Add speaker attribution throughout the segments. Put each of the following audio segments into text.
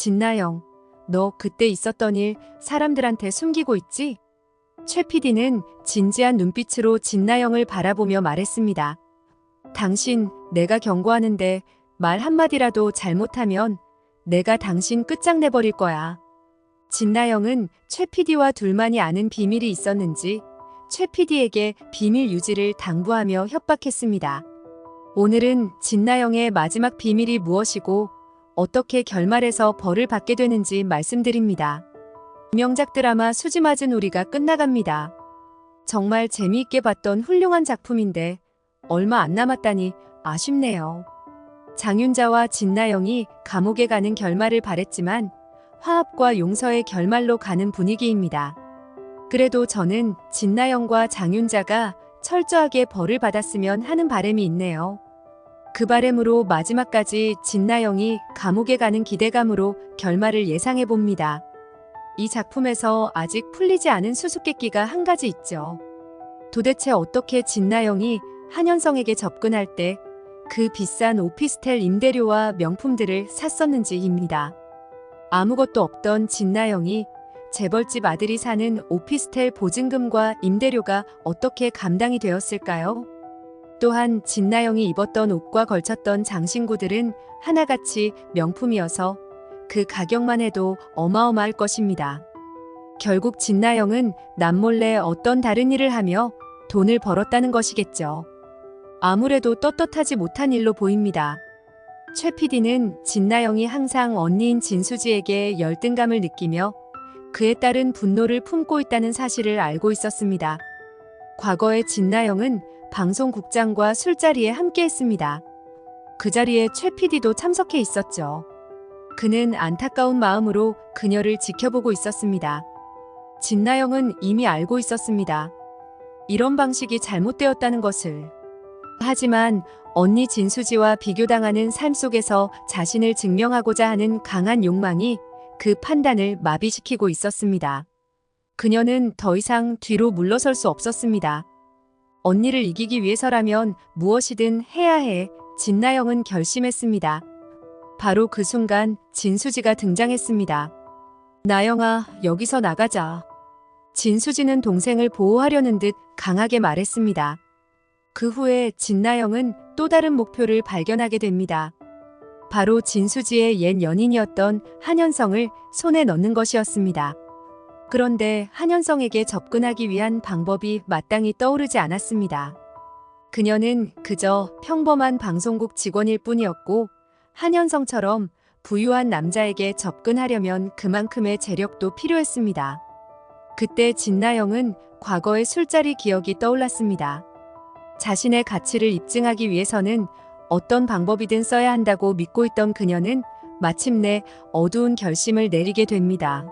Speaker 1: 진나영, 너 그때 있었던 일 사람들한테 숨기고 있지? 최 PD는 진지한 눈빛으로 진나영을 바라보며 말했습니다. 당신, 내가 경고하는데 말 한마디라도 잘못하면 내가 당신 끝장내버릴 거야. 진나영은 최 PD와 둘만이 아는 비밀이 있었는지 최 PD에게 비밀 유지를 당부하며 협박했습니다. 오늘은 진나영의 마지막 비밀이 무엇이고 어떻게 결말에서 벌을 받게 되는지 말씀드립니다. 명작 드라마 수지 맞은 우리가 끝나갑니다. 정말 재미있게 봤던 훌륭한 작품인데 얼마 안 남았다니 아쉽네요. 장윤자와 진나영이 감옥에 가는 결말을 바랬지만 화합과 용서의 결말로 가는 분위기입니다. 그래도 저는 진나영과 장윤자가 철저하게 벌을 받았으면 하는 바람이 있네요. 그 바람으로 마지막까지 진나영이 감옥에 가는 기대감으로 결말을 예상해 봅니다. 이 작품에서 아직 풀리지 않은 수수께끼가 한 가지 있죠. 도대체 어떻게 진나영이 한현성에게 접근할 때 그 비싼 오피스텔 임대료와 명품들을 샀었는지입니다. 아무것도 없던 진나영이 재벌집 아들이 사는 오피스텔 보증금과 임대료가 어떻게 감당이 되었을까요? 또한 진나영이 입었던 옷과 걸쳤던 장신구들은 하나같이 명품이어서 그 가격만 해도 어마어마할 것입니다. 결국 진나영은 남몰래 어떤 다른 일을 하며 돈을 벌었다는 것이겠죠. 아무래도 떳떳하지 못한 일로 보입니다. 최 PD는 진나영이 항상 언니인 진수지에게 열등감을 느끼며 그에 따른 분노를 품고 있다는 사실을 알고 있었습니다. 과거에 진나영은 방송국장과 술자리에 함께했습니다. 그 자리에 최 PD도 참석해 있었죠. 그는 안타까운 마음으로 그녀를 지켜보고 있었습니다. 진나영은 이미 알고 있었습니다. 이런 방식이 잘못되었다는 것을. 하지만 언니 진수지와 비교당하는 삶 속에서 자신을 증명하고자 하는 강한 욕망이 그 판단을 마비시키고 있었습니다. 그녀는 더 이상 뒤로 물러설 수 없었습니다. 언니를 이기기 위해서라면 무엇이든 해야 해 진나영은 결심했습니다. 바로 그 순간 진수지가 등장했습니다. 나영아, 여기서 나가자. 진수지는 동생을 보호하려는 듯 강하게 말했습니다. 그 후에 진나영은 또 다른 목표를 발견하게 됩니다. 바로 진수지의 옛 연인이었던 한현성을 손에 넣는 것이었습니다. 그런데 한현성에게 접근하기 위한 방법이 마땅히 떠오르지 않았습니다. 그녀는 그저 평범한 방송국 직원일 뿐이었고 한현성처럼 부유한 남자에게 접근하려면 그만큼의 재력도 필요했습니다. 그때 진나영은 과거의 술자리 기억이 떠올랐습니다. 자신의 가치를 입증하기 위해서는 어떤 방법이든 써야 한다고 믿고 있던 그녀는 마침내 어두운 결심을 내리게 됩니다.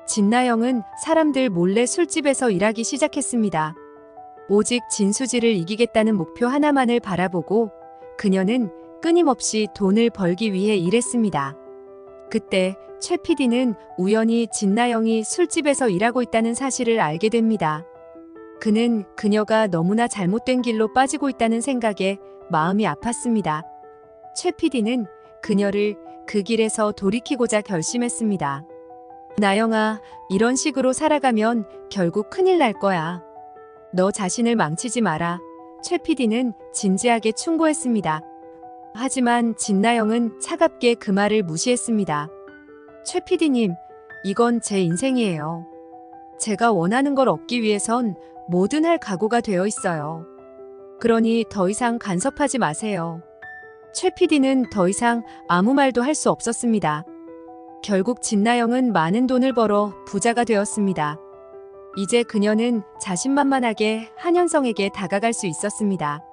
Speaker 1: 진나영은 사람들 몰래 술집에서 일하기 시작했습니다. 오직 진수지를 이기겠다는 목표 하나만을 바라보고 그녀는 끊임없이 돈을 벌기 위해 일했습니다. 그때 최 PD는 우연히 진나영이 술집에서 일하고 있다는 사실을 알게 됩니다. 그는 그녀가 너무나 잘못된 길로 빠지고 있다는 생각에 마음이 아팠습니다. 최 PD는 그녀를 그 길에서 돌이키고자 결심했습니다. 나영아, 이런 식으로 살아가면 결국 큰일 날 거야. 너 자신을 망치지 마라. 최 PD는 진지하게 충고했습니다. 하지만 진나영은 차갑게 그 말을 무시했습니다. 최 PD님, 이건 제 인생이에요. 제가 원하는 걸 얻기 위해선 뭐든 할 각오가 되어 있어요. 그러니 더 이상 간섭하지 마세요. 최 PD는 더 이상 아무 말도 할 수 없었습니다. 결국 진나영은 많은 돈을 벌어 부자가 되었습니다. 이제 그녀는 자신만만하게 한현성에게 다가갈 수 있었습니다.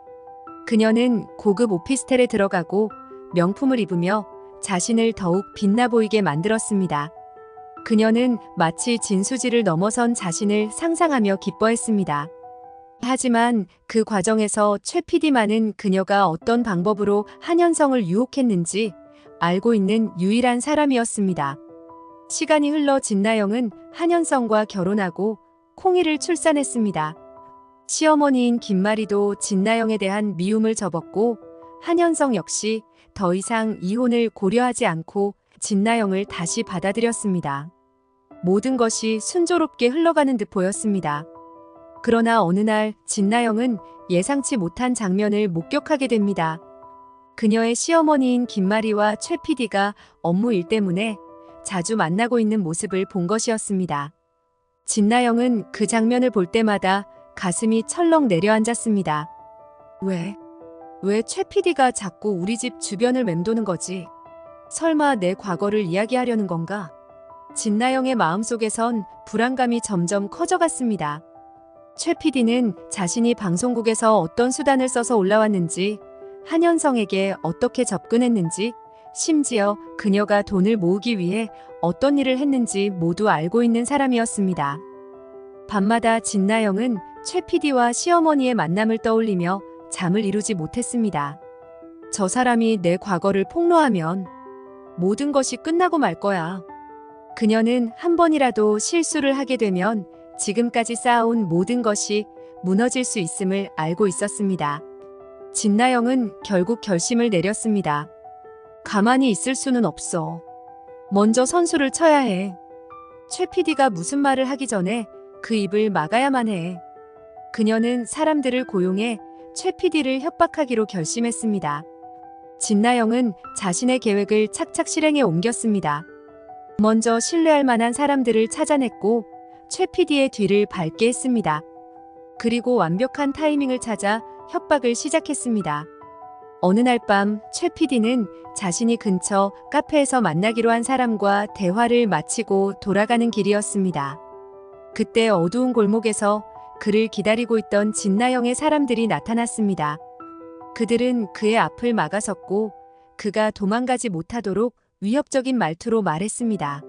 Speaker 1: 그녀는 고급 오피스텔에 들어가고 명품을 입으며 자신을 더욱 빛나 보이게 만들었습니다. 그녀는 마치 진수지를 넘어선 자신을 상상하며 기뻐했습니다. 하지만 그 과정에서 최 PD만은 그녀가 어떤 방법으로 한현성을 유혹했는지 알고 있는 유일한 사람이었습니다. 시간이 흘러 진나영은 한현성과 결혼하고 콩이를 출산했습니다. 시어머니인 김마리도 진나영에 대한 미움을 접었고 한현성 역시 더 이상 이혼을 고려하지 않고 진나영을 다시 받아들였습니다. 모든 것이 순조롭게 흘러가는 듯 보였습니다. 그러나 어느 날 진나영은 예상치 못한 장면을 목격하게 됩니다. 그녀의 시어머니인 김마리와 최 PD가 업무 일 때문에 자주 만나고 있는 모습을 본 것이었습니다. 진나영은 그 장면을 볼 때마다 가슴이 철렁 내려앉았습니다. 왜 최 PD가 자꾸 우리 집 주변을 맴도는 거지? 설마 내 과거를 이야기하려는 건가? 진나영의 마음속에선 불안감이 점점 커져갔습니다. 최 PD는 자신이 방송국에서 어떤 수단을 써서 올라왔는지, 한현성에게 어떻게 접근했는지, 심지어 그녀가 돈을 모으기 위해 어떤 일을 했는지 모두 알고 있는 사람이었습니다. 밤마다 진나영은 최 PD와 시어머니의 만남을 떠올리며 잠을 이루지 못했습니다. 저 사람이 내 과거를 폭로하면 모든 것이 끝나고 말 거야. 그녀는 한 번이라도 실수를 하게 되면 지금까지 쌓아온 모든 것이 무너질 수 있음을 알고 있었습니다. 진나영은 결국 결심을 내렸습니다. 가만히 있을 수는 없어. 먼저 선수를 쳐야 해. 최 PD가 무슨 말을 하기 전에 그 입을 막아야만 해. 그녀는 사람들을 고용해 최 PD를 협박하기로 결심했습니다. 진나영은 자신의 계획을 착착 실행에 옮겼습니다. 먼저 신뢰할 만한 사람들을 찾아냈고 최 PD의 뒤를 밟게 했습니다. 그리고 완벽한 타이밍을 찾아 협박을 시작했습니다. 어느 날 밤 최 PD는 자신이 근처 카페에서 만나기로 한 사람과 대화를 마치고 돌아가는 길이었습니다. 그때 어두운 골목에서 그를 기다리고 있던 진나영의 사람들이 나타났습니다. 그들은 그의 앞을 막아섰고 그가 도망가지 못하도록 위협적인 말투로 말했습니다.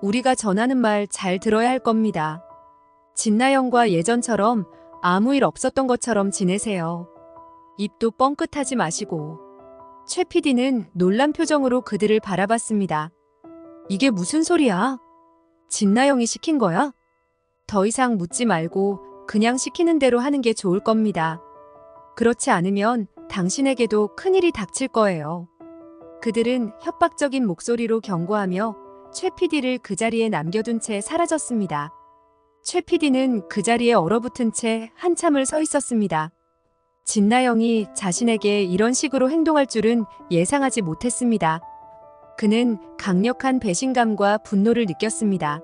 Speaker 1: 우리가 전하는 말 잘 들어야 할 겁니다. 진나영과 예전처럼 아무 일 없었던 것처럼 지내세요. 입도 뻥끗하지 마시고. 최 PD는 놀란 표정으로 그들을 바라봤습니다. 이게 무슨 소리야? 진나영이 시킨 거야? 더 이상 묻지 말고 그냥 시키는 대로 하는 게 좋을 겁니다. 그렇지 않으면 당신에게도 큰일이 닥칠 거예요. 그들은 협박적인 목소리로 경고하며 최 PD를 그 자리에 남겨둔 채 사라졌습니다. 최 PD는 그 자리에 얼어붙은 채 한참을 서 있었습니다. 진나영이 자신에게 이런 식으로 행동할 줄은 예상하지 못했습니다. 그는 강력한 배신감과 분노를 느꼈습니다.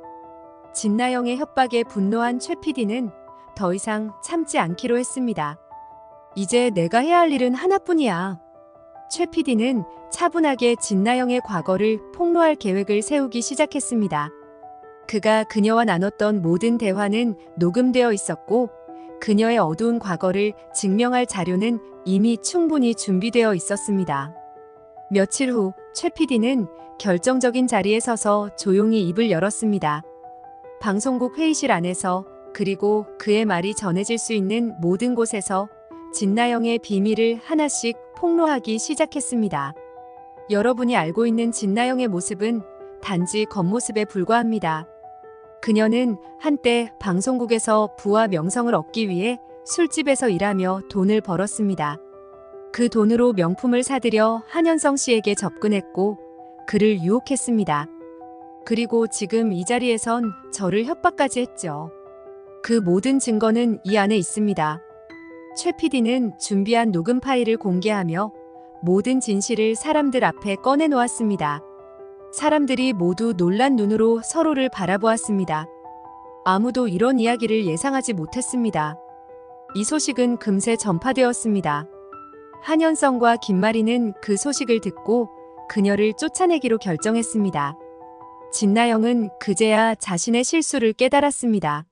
Speaker 1: 진나영의 협박에 분노한 최 PD는 더 이상 참지 않기로 했습니다. 이제 내가 해야 할 일은 하나뿐이야. 최 PD는 차분하게 진나영의 과거를 폭로할 계획을 세우기 시작했습니다. 그가 그녀와 나눴던 모든 대화는 녹음되어 있었고 그녀의 어두운 과거를 증명할 자료는 이미 충분히 준비되어 있었습니다. 며칠 후 최 PD는 결정적인 자리에 서서 조용히 입을 열었습니다. 방송국 회의실 안에서 그리고 그의 말이 전해질 수 있는 모든 곳에서 진나영의 비밀을 하나씩 폭로하기 시작했습니다. 여러분이 알고 있는 진나영의 모습은 단지 겉모습에 불과합니다. 그녀는 한때 방송국에서 부와 명성을 얻기 위해 술집에서 일하며 돈을 벌었습니다. 그 돈으로 명품을 사들여 한현성 씨에게 접근했고 그를 유혹했습니다. 그리고 지금 이 자리에선 저를 협박까지 했죠. 그 모든 증거는 이 안에 있습니다. 최 PD는 준비한 녹음 파일을 공개하며 모든 진실을 사람들 앞에 꺼내놓았습니다. 사람들이 모두 놀란 눈으로 서로를 바라보았습니다. 아무도 이런 이야기를 예상하지 못했습니다. 이 소식은 금세 전파되었습니다. 한현성과 김마리는 그 소식을 듣고 그녀를 쫓아내기로 결정했습니다. 진나영은 그제야 자신의 실수를 깨달았습니다.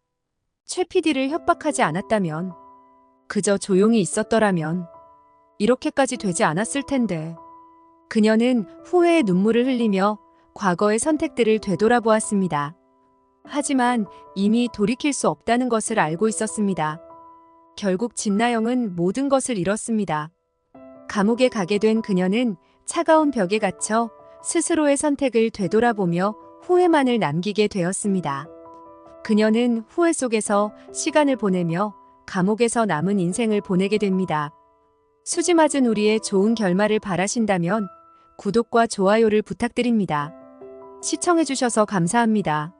Speaker 1: 최 PD를 협박하지 않았다면, 그저 조용히 있었더라면 이렇게까지 되지 않았을 텐데. 그녀는 후회의 눈물을 흘리며 과거의 선택들을 되돌아보았습니다. 하지만 이미 돌이킬 수 없다는 것을 알고 있었습니다. 결국 진나영은 모든 것을 잃었습니다. 감옥에 가게 된 그녀는 차가운 벽에 갇혀 스스로의 선택을 되돌아보며 후회만을 남기게 되었습니다. 그녀는 후회 속에서 시간을 보내며 감옥에서 남은 인생을 보내게 됩니다. 수지 맞은 우리의 좋은 결말을 바라신다면 구독과 좋아요를 부탁드립니다. 시청해주셔서 감사합니다.